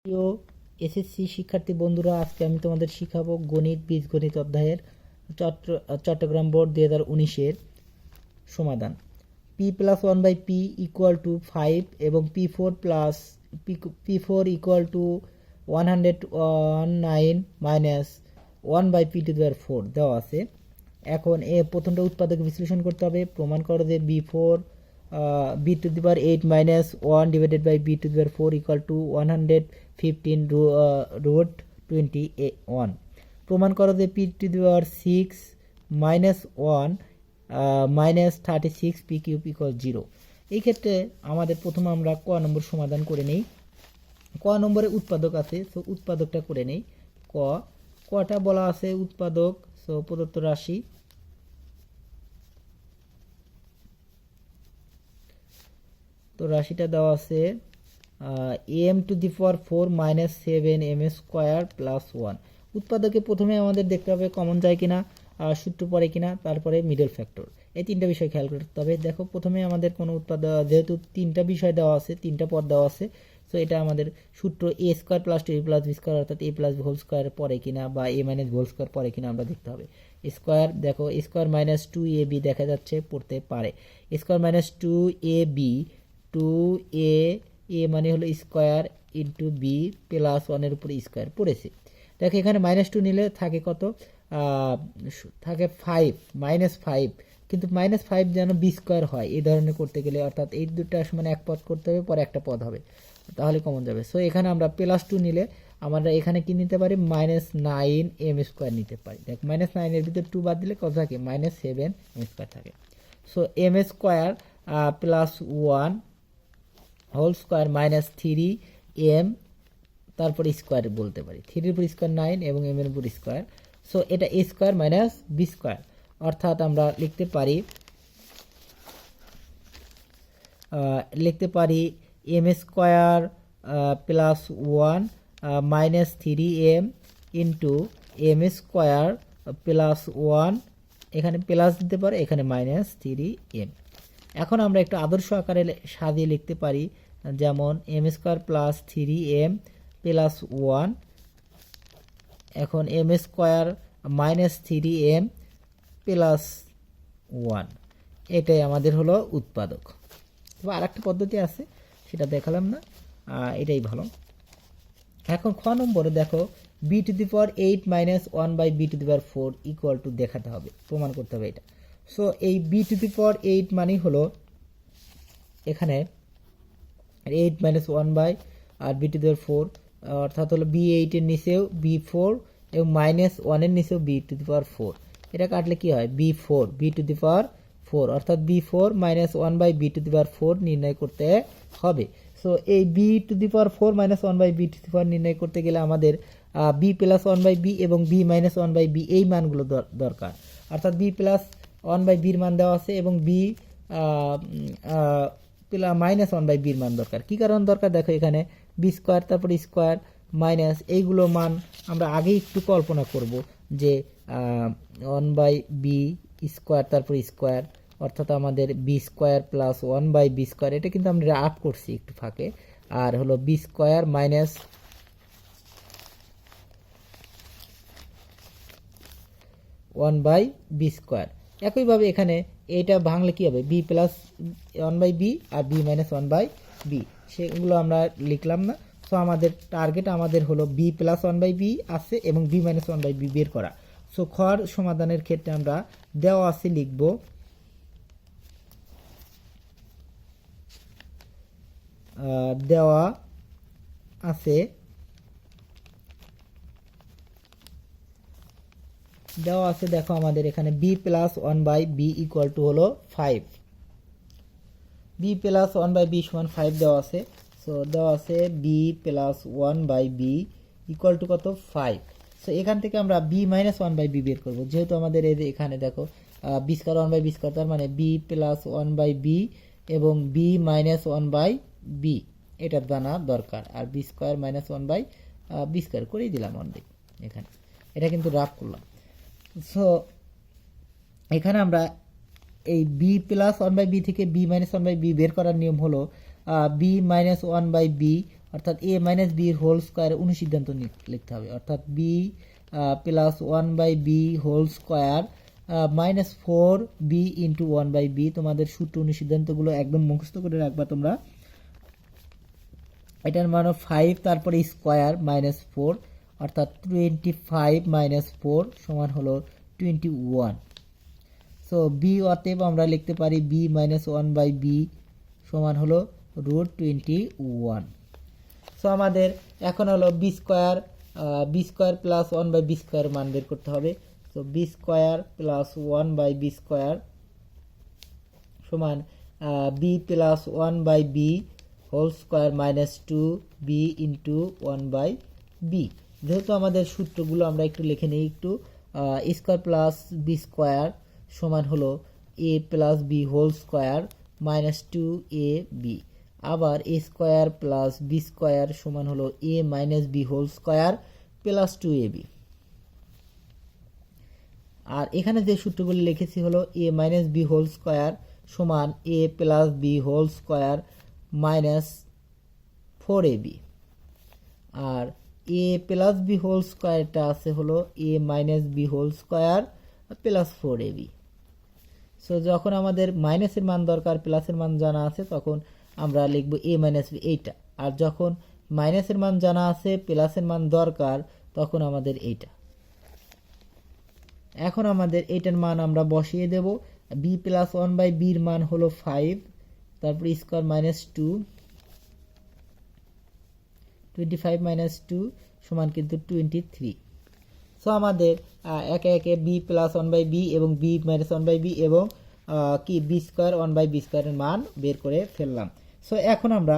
প্রিয় এসএসসি শিক্ষার্থী বন্ধুরা, আজকে আমি তোমাদের শিখাবো গণিত বীজগণিত অধ্যায়ের চট্টগ্রাম বোর্ড 2019-এর সমাধান। p+1/p = 5 এবং p4 = 119 মাইনাস 1/p⁴ দেওয়া আছে। এখন প্রথমটা উৎপাদক বিশ্লেষণ করতে হবে। প্রমাণ করো যে b8 minus 1 divided by b⁴ equal to 115 √21। প্রমাণ করো যে p6 minus 1 minus 36 p³ equal 0। এই ক্ষেত্রে আমাদের প্রথমে আমরা ক নম্বর সমাধান করে নেই। ক নম্বরে উৎপাদক আছে, সো উৎপাদকটা করে নেই। কটা বলা আছে উৎপাদক, সো প্রদত্ত রাশি তো রাশিটা দেওয়া আছে m⁴ মাইনাস 7m² প্লাস 1। উৎপাদকে প্রথমে আমাদের দেখতে হবে কমন যায় কিনা, সূত্র পড়ে কিনা, তারপরে মিডল ফ্যাক্টর। এই তিনটা বিষয় খেয়াল করতে হবে। দেখো প্রথমে আমাদের কোনো যেহেতু তিনটা বিষয় দেওয়া আছে, তিনটা পদ দেওয়া আছে, সো এটা আমাদের সূত্র a² + 2ab+b² অর্থাৎ a+² পড়ে কিনা বা a-² পড়ে কিনা আমরা দেখতে হবে। স্কোয়ার দেখো a² - 2ab দেখা যাচ্ছে পড়তে পারে। a² - 2ab 2a মানে হলো স্কোয়ার ইন্টু বি প্লাস 1-এর উপরে স্কোয়ার পড়েছে। দেখো এখানে -2 নিলে থাকে কত, থাকে 5 -5, কিন্তু -5 যেন b² হয় এই ধরনের করতে গেলে, অর্থাৎ এই দুটো সমান এক পদ করতে হবে, পরে একটা পদ হবে, তাহলে কমন যাবে। সো এখানে আমরা +2 নিলে আমরা এখানে কি নিতে পারি, -9m² নিতে পারি। দেখ -9-এর ভিতরে 2 বাদ দিলে কত থাকে, -7m² থাকে। So m² plus 1 whole square minus 3m তারপর স্কোয়ার বলতে পারি। 3-এর উপর স্কোয়ার 9 এবং m এর উপর স্কোয়ার, সো এটা a² - b², অর্থাৎ আমরা লিখতে পারি m² plus 1 minus 3m into m² plus 1, এখানে প্লাস দিতে পারে, এখানে -3m। এখন আমরা একটু আদর্শ আকারে সাজিয়ে লিখতে পারি, যেমন m² প্লাস 3m প্লাস 1, এখন m² মাইনাস 3m প্লাস 1, এটাই আমাদের হলো উৎপাদক। তবে আর একটা পদ্ধতি আছে, সেটা দেখালাম না, এটাই ভালো। এখন খ নম্বরে দেখো b⁸ minus 1/b⁴ equal to দেখাতে হবে, প্রমাণ করতে হবে এটা। সো এই b⁸ মানে হলো এখানে 8 - 1 আর b⁴, অর্থাৎ হলো b8 এর নিচেও b4 এবং -1-এর নিচেও b⁴। এটা কাটলে কি হয়, b4 অর্থাৎ b4 - 1/b⁴ নির্ণয় করতে হবে। সো এই b⁴ - 1/b⁴ নির্ণয় করতে গেলে আমাদের b+1/b এবং b-1/b এই মানগুলো দরকার, অর্থাৎ b+1/b মান দেওয়া আছে এবং b -1/b মান দরকার। কি কারণ দরকার, দেখো এখানে b² তারপর স্কোয়ার মাইনাস এইগুলো মান আমরা আগে একটু কল্পনা করব যে 1/b² তারপর স্কোয়ার, অর্থাৎ আমাদের b² প্লাস 1/b², এটা কিন্তু আমরা আপ করছি একটু ফাঁকে, আর হলো b² মাইনাস 1/b²। একইভাবে এখানে এইটা ভাঙলে কি হবে, b+1/b আর b-1/b, সেগুলো আমরা লিখলাম না। সো আমাদের টার্গেট আমাদের হলো b+1/b আছে এবং b-1/b বের করা। সো খর সমাধানের ক্ষেত্রে আমরা দেওয়া আছে লিখব দেওয়া আছে দেখো আমাদের এখানে b+1/b ইকুয়াল টু হলো 5, b+1/b সমান 5 দেওয়া আছে। সো দেওয়া আছে b+1/b ইকুয়াল টু কত, 5। সো এখান থেকে আমরা b-1/b বের করব, যেহেতু আমাদের এখানে দেখো b² 1/b² তার মানে b+1/b এবং b-1/b এটা জানা দরকার, আর b² - 1/b² করেই দিলাম অলরেডি এখানে, এটা কিন্তু রাফ করলাম। সো এখানে আমরা এই b+1/b থেকে b-1/b বের করার নিয়ম হলো b-1/b অর্থাৎ a minus B whole square অনুসিদ্ধান্ত লিখতে হবে, অর্থাৎ b plus one by B whole square minus four b into one by b. তোমাদের সূত্র অনুসিদ্ধান্তগুলো একদম মুখস্থ করে রাখবা তোমরা। এটার মান 5, তারপরে স্কোয়ার মাইনাস 4, অর্থাৎ 25 মাইনাস 4 সমান হলো 21। সো বি অতএব আমরা লিখতে পারি B minus one by B সমান হলো রুট 21। সো আমাদের এখন হলো B square plus one by B square মান বের করতে হবে। So B square plus one by B square সমান B plus one by B whole square minus 2 B into one by B. যেহেতু আমাদের সূত্রগুলো আমরা একটু লিখে নিই একটু। স্কোয়ার প্লাস বি স্কোয়ার সমান হলো A plus B whole square minus 2 A B. আবার A square plus B square সমান হলো A minus B whole square plus 2 B. আর এখানে যে সূত্রগুলি লিখেছি হলো A minus B whole square সমান A plus B whole square minus 4ab। আর এ প্লাস বি হোল স্কোয়ারটা আছে হলো A minus B whole square plus 4ab। So যখন আমাদের মাইনাসের মান দরকার প্লাসের মান জানা আছে তখন আমরা লিখব এ মাইনাস বি এইটা, আর যখন মাইনাসের মান জানা আছে প্লাসের মান দরকার তখন আমাদের এইটা। এখন আমাদের এইটার মান আমরা বসিয়ে দেব। বি প্লাস ওয়ান বাই বির মান হলো 5, তারপর স্কোয়ার মাইনাস 2, 25 মাইনাস 2 সমান কিন্তু 23। সো আমাদের একে একে B plus one by B এবং B minus one by B এবং কি B square one by B স্কোয়ারের মান বের করে ফেললাম। সো এখন আমরা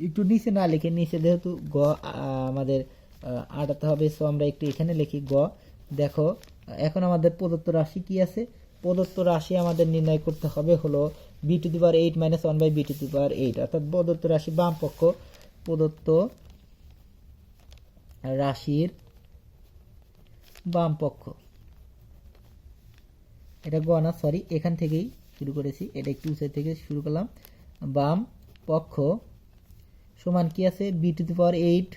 একটু নিচে না লিখে, নিচে যেহেতু গ আমাদের আটাতে হবে, সো আমরা একটু এখানে লিখি গ। দেখো এখন আমাদের প্রদত্ত রাশি কি আছে? প্রদত্ত রাশি আমাদের নির্ণয় করতে হবে হলো B to the power 8 minus one by B to the power 8, অর্থাৎ প্রদত্ত রাশি বাম পক্ষ প্রদত্ত রাশির বাম পক্ষ, এটা গ না সরি এখান থেকেই শুরু করেছি, এটা একটু উঁচু থেকে শুরু করলাম। বাম পক্ষ সমান কি আছে? B to the power 8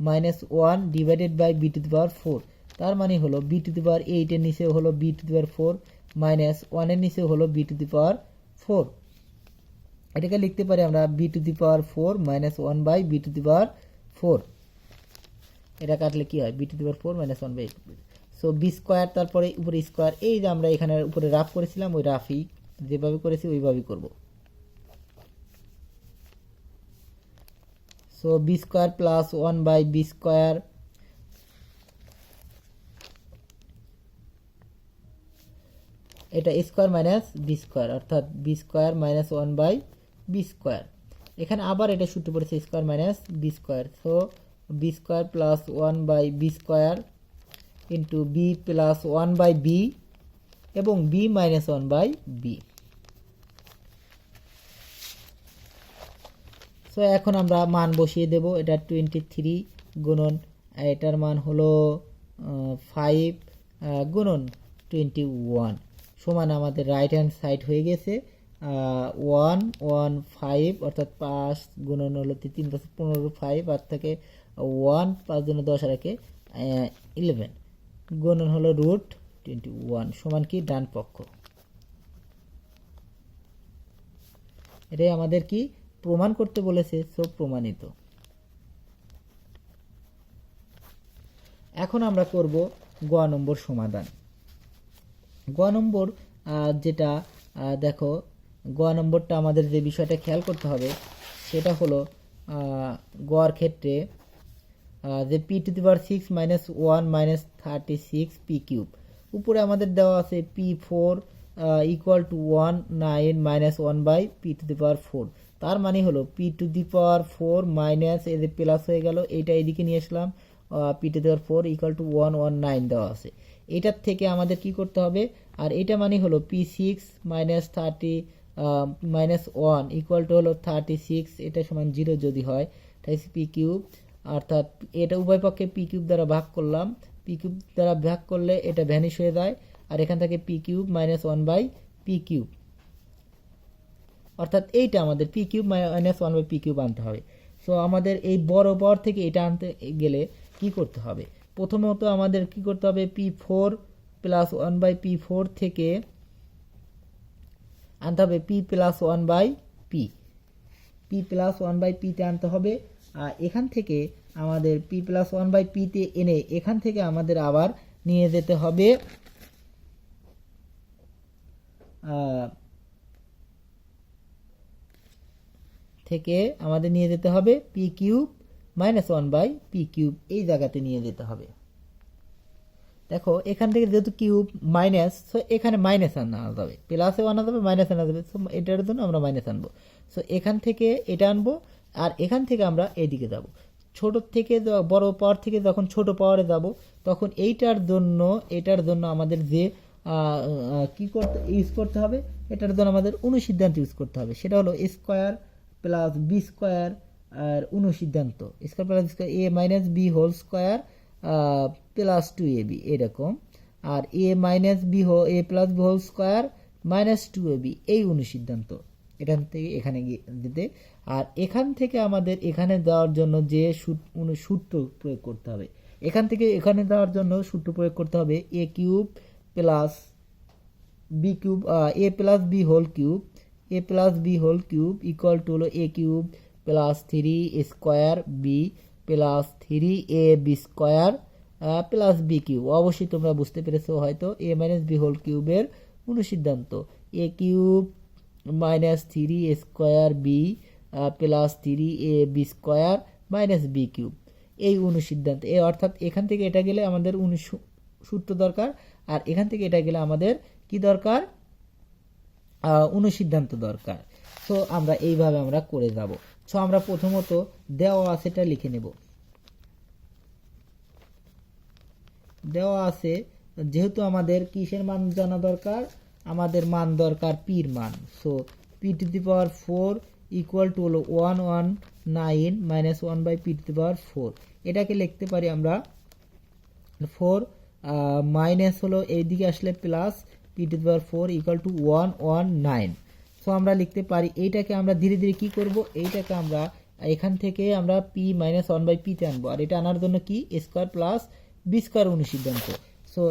minus 1 divided by B to the power 4। তার মানে হলো বি টু দি পাওয়ার 8 এর নিচে হলো B to the power 4 minus 1 এর নিচে হলো বি টু দি পাওয়ার 4। এটাকে লিখতে পারি আমরা B to the power 4 minus 1 by B to the power 4। এটা কাটলে কি হয়? B to the power 4 minus 1 by. So B square তারপরে উপরে স্কোয়ার, এই যে আমরা এখানে উপরে রাফ করেছিলাম ওই রাফই যেভাবে করেছি ওইভাবেই করব। So B square plus 1 by B square এটা স্কোয়ার মাইনাস বি স্কোয়ার, অর্থাৎ B square minus 1 by B square. এখানে আবার এটা সূত্র পড়েছে square minus B square. So B square plus 1 by B square into B plus 1 by B এবং B minus 1 by B. So এখন আমরা মান বসিয়ে দেব। এটা 23 গুণন এটার মান হলো 5 গুণন 21 সমান আমাদের রাইট হ্যান্ড সাইড হয়ে গেছে 115, অর্থাৎ 5 গুণন হলো 3 + 15 5 আর থেকে 1 5 জন্য 10 আর একে 11 গুণন হলো রুট 21 সমান কি ডান পক্ষ। এটাই আমাদের কি প্রমাণ করতে বলেছে, সো প্রমাণিত। এখন আমরা করব গ নম্বর সমাধান। গ নম্বর যেটা দেখো গ নম্বরটা আমাদের যে বিষয়টা খেয়াল করতে হবে সেটা হলো গড় ক্ষেত্রে যে P to the power 6 minus 1 minus 36 P cube, উপরে আমাদের দেওয়া আছে P4 equal to 19 minus 1 by P to the power 4। তার মানে হলো P to the power 4 minus এই যে প্লাস হয়ে গেল, এইটা এদিকে নিয়ে আসলাম, P to the power 4 equal to 119 দেওয়া আছে। এটার থেকে আমাদের কি করতে হবে? আর এটা মানে হলো P6 minus 30 minus 1 equal to হলো 36, এটা সমান 0 যদি হয় তাই পি কিউব, অর্থাৎ এটা উভয় পক্ষে পি কিউব দ্বারা ভাগ করলাম, পি কিউব দ্বারা ভাগ করলে এটা ভ্যানিশ হয়ে যায়, আর এখান থেকে p cube minus 1 by P cube, অর্থাৎ এইটা আমাদের P cube minus 1 by P cube আনতে হবে। সো আমাদের এই বড় পাওয়ার থেকে এটা আনতে গেলে কি করতে হবে? প্রথমত আমাদের কি করতে হবে, p4 প্লাস 1/p4 থেকে আনতে হবে p plus 1/p, p plus 1/p তে আনতে হবে। আর এখান থেকে আমাদের p প্লাস 1/p তে এনে এখান থেকে আমাদের আবার নিয়ে যেতে হবে p cube minus 1/p cube, এই জায়গাতে নিয়ে যেতে হবে। দেখো এখান থেকে যেহেতু কিউব মাইনাস, সো এখানে মাইনাস আনা যাবে, প্লাসে আনা যাবে, মাইনাস আনা যাবে, সো এটার জন্য আমরা মাইনাস আনবো। সো এখান থেকে এটা আনবো, আর এখান থেকে আমরা এদিকে যাব। ছোট থেকে বড় পাওয়ার থেকে যখন ছোট পাওয়ারে যাব, তখন এটার জন্য আমাদের যে কি করতে ইউজ করতে হবে, এটার জন্য আমাদের অনুসিদ্ধান্ত ইউজ করতে হবে। সেটা হলো স্কোয়ার প্লাস বি স্কোয়ার আর অনুসিদ্ধান্ত, square plus square A minus B whole square plus 2ab এরকম, আর A minus B A plus B whole square minus 2ab এই অনুসিদ্ধান্ত এখান থেকে এখানে গিয়ে দিতে। আর এখান থেকে আমাদের এখানে দেওয়ার জন্য যে সূত্র প্রয়োগ করতে হবে, এখান থেকে এখানে দেওয়ার জন্য সূত্র প্রয়োগ করতে হবে A cube plus B cube, A plus B whole cube, A plus B whole cube equal to হলো A cube plus 3 square B plus 3ab square plus B cube. অবশ্যই তোমরা বুঝতে পেরেছো হয়তো, এ মাইনাস বি হোল কিউবের অনুসিদ্ধান্ত A cube minus 3 square B plus 3ab square minus B cube, এই অনুসিদ্ধান্ত। এই অর্থাৎ এখান থেকে এটা গেলে আমাদের সূত্র দরকার, আর এখান থেকে এটা গেলে আমাদের কি দরকার, অনুসিদ্ধান্ত দরকার। সো আমরা এইভাবে আমরা করে যাব। সো আমরা প্রথমত দেওয়া আছে এটা লিখে নেব। দেওয়া আছে, যেহেতু আমাদের কিসের মান জানা দরকার, আমাদের মান দরকার পির মান। So P to the power 4 equal to হলো 119 minus 1/p two the power 4। এটাকে লিখতে পারি আমরা 4 মাইনাস হলো এইদিকে আসলে plus p two the power 4 equal to 119। So আমরা লিখতে পারি, এইটাকে আমরা ধীরে ধীরে কি করব, এইটাকে আমরা এখান থেকে আমরা p মাইনাস 1/p তে আনবো, আর এটা আনার জন্য কি স্কোয়ার প্লাস বি স্কোয়ার অনুসিদ্ধান্ত। সো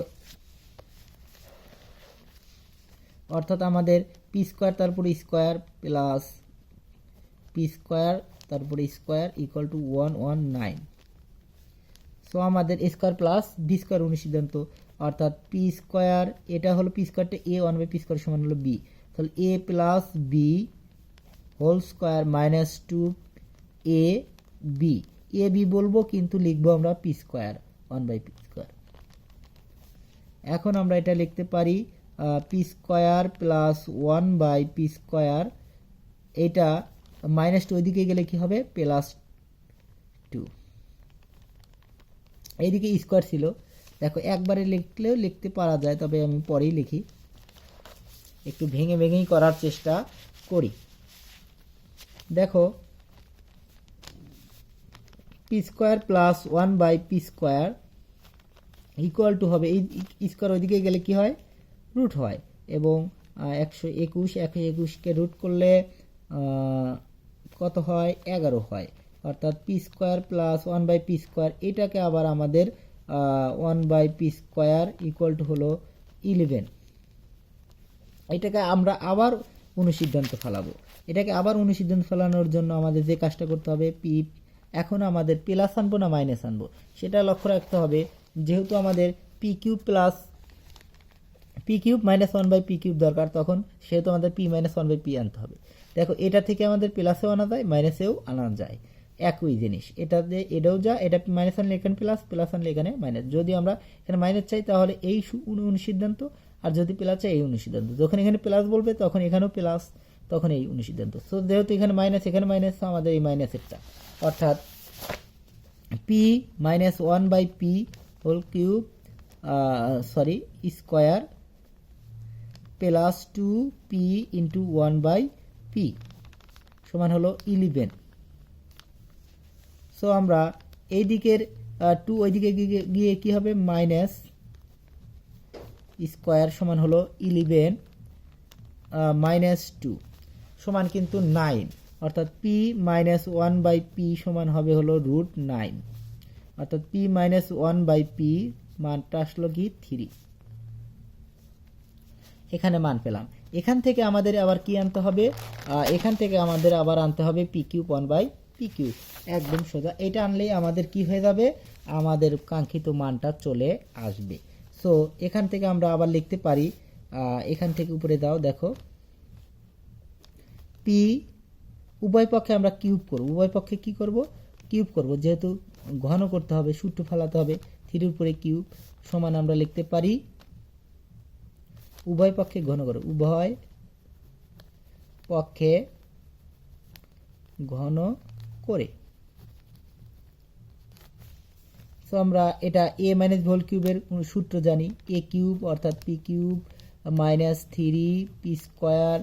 অর্থাৎ আমাদের পি স্কোয়ার তারপরে স্কোয়ার প্লাস পি স্কোয়ার তারপরে স্কোয়ার ইকুয়াল টু 119। সো আমাদের স্কোয়ার প্লাস বি স্কোয়ার অনুসিদ্ধান্ত, অর্থাৎ পি স্কোয়ার, এটা হলো পি স্কোয়ারটা এ 1/p স্কোয়ার সমান হলো বি, তাহলে A plus B whole square minus 2ab, A B বলবো কিন্তু লিখবো আমরা পি স্কোয়ার 1/p স্কোয়ার। এখন আমরা এটা লিখতে পারি P square plus 1/p square, এটা মাইনাস 2 ওইদিকে গেলে কি হবে প্লাস 2, এইদিকে স্কোয়ার ছিল। দেখো একবারে লিখলেও লিখতে পারা যায়, তবে আমি পরেই লিখি, একটু ভেঙে ভেঙেই করার চেষ্টা করি। দেখো P square plus 1/p square equal two হবে, এই স্কোয়ার ওইদিকে গেলে কি হয় রুট হয়, এবং 121কে রুট করলে কত হয় 11 হয়, অর্থাৎ P square plus 1/p square, এটাকে আবার আমাদের 1/p স্কোয়ার ইকুয়াল টু হলো 11। এটাকে আমরা আবার অনুসিদ্ধান্ত ফেলাবো। এটাকে আবার অনুসিদ্ধান্ত ফেলানোর জন্য আমাদের যে কাজটা করতে হবে, পি এখন আমাদের প্লাস আনবো না মাইনাস আনবো সেটা লক্ষ্য রাখতে হবে। যেহেতু আমাদের P cube plus P cube minus 1/p cube দরকার, তখন সেহেতু আমাদের পি মাইনাস 1/p আনতে হবে। দেখো এটা থেকে আমাদের প্লাসেও আনা যায় মাইনাসেও আনা যায়, একই জিনিস। এটাতে এটাও যা, এটা মাইনাস আনলে এখানে প্লাস, প্লাস আনলে এখানে মাইনাস। যদি আমরা এখানে মাইনাস চাই তাহলে এই অনুসিদ্ধান্ত, আর যদি প্লাস চাই এই অনুসিদ্ধান্ত। যখন এখানে প্লাস বলবে তখন এখানেও প্লাস, তখন এই অনুসিদ্ধান্ত। সো যেহেতু এখানে মাইনাস এখানে মাইনাস, আমাদের এই মাইনাসেরটা, অর্থাৎ p minus 1/p whole cube square plus 2p into 1/p সমান হলো 11। সো আমরা এই দিকের 2 ওইদিকে গিয়ে কি হবে মাইনাস স্কোয়ার সমান হলো 11 মাইনাস 2 সমান কিন্তু 9, অর্থাৎ p minus one by p সমান হবে হলো √9, অর্থাৎ p minus one by p মানটা আসলো কি 3, এখানে মান পেলাম। এখান থেকে আমাদের আবার কি আনতে হবে, এখান থেকে আমাদের আবার আনতে হবে p cube 1 by P cube, একদম সোজা। এটা আনলেই আমাদের কি হয়ে যাবে, আমাদের কাঙ্ক্ষিত মানটা চলে আসবে। সো এখান থেকে আমরা আবার লিখতে পারি, এখান থেকে উপরে দাও, দেখো পি উভয় পক্ষে আমরা কিউব করব, উভয় পক্ষে কি করব, কিউব করব, যেহেতু ঘন করতে হবে, সূত্র ফেলাতে হবে, 3 উপরে কিউব সমান আমরা লিখতে পারি উভয় পক্ষে ঘন করো, উভয় পক্ষে ঘন করে। সো আমরা এটা এ মাইনাস হোল কিউবের সূত্র জানি, এ কিউব অর্থাৎ P cube minus 3 p square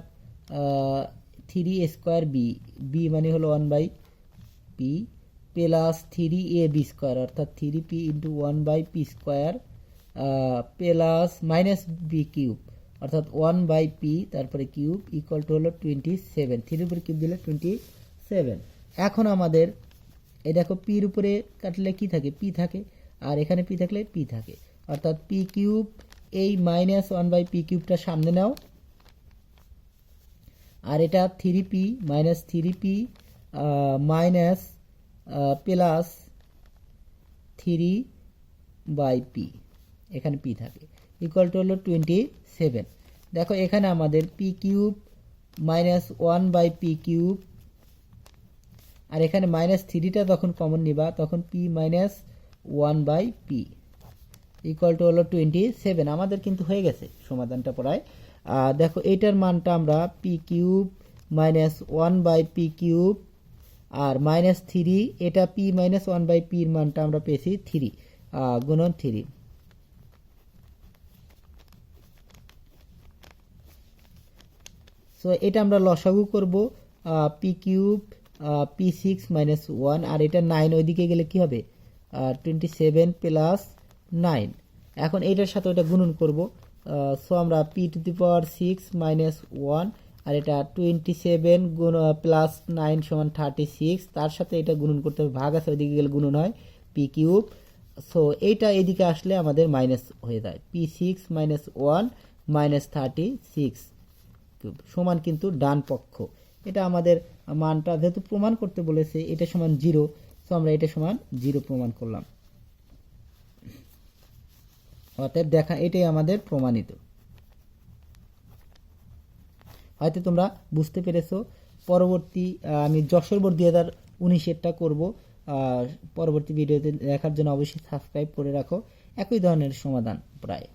3 a square b, b মানে হলো 1 by p plus 3 a b square অর্থাৎ 3 p into 1 by p square plus minus B cube অর্থাৎ 1 বাই পি তারপরে কিউব ইকুয়াল টু হলো 27, 3 উপরে cube দিলে 27। এখন আমাদের এই দেখো পির উপরে কাটলে কি থাকে, পি থাকে, আর এখানে পি থাকলে পি থাকে, অর্থাৎ পি কিউব এই মাইনাস 1 বাই পি কিউবটা সামনে নাও, আর এটা 3p minus 3p minus plus 3 by P, এখানে পি থাকে ইকুয়াল টু হলো 27। দেখো এখানে আমাদের P cube minus 1 by P cube, আর এখানে মাইনাস 3টা যখন কমন নিবা তখন P minus 1 by P equal to হলো 27। আমাদের কিন্তু হয়ে গেছে সমাধানটা প্রায়। দেখো এইটার মানটা আমরা p cube minus 1 by P cube আর মাইনাস 3, এটা পি মাইনাস 1 বাই পির মানটা আমরা পেয়েছি 3 গুণন 3। সো এটা আমরা লসাগু করব, পি কিউব পি 6 মাইনাস 1, আর এটা 9 ওইদিকে গেলে কি হবে 27 প্লাস 9। এখন এটার সাথে ওটা গুণন করব, সো আমরা P to the power 6 minus 1 আর এটা 27 গুণ প্লাস 9 সমান 36, তার সাথে এটা গুণন করতে হবে, ভাগ আছে ওইদিকে গেলে গুণন হয় পি কিউব। সো এইটা এদিকে আসলে আমাদের মাইনাস হয়ে যায়, পি 6 মাইনাস 1 মাইনাস 36 সমান কিন্তু ডান পক্ষ। এটা আমাদের মানটা যেহেতু প্রমাণ করতে বলেছে এটা সমান 0, সো আমরা এটা সমান 0 প্রমাণ করলাম, অতএব দেখা এটাই আমাদের প্রমাণিত। হয়তো তোমরা বুঝতে পেরেছো। পরবর্তী আমি যশোর বোর্ড 2019-এরটা করবো, পরবর্তী ভিডিওতে দেখার জন্য অবশ্যই সাবস্ক্রাইব করে রাখো। একই ধরনের সমাধান প্রায়।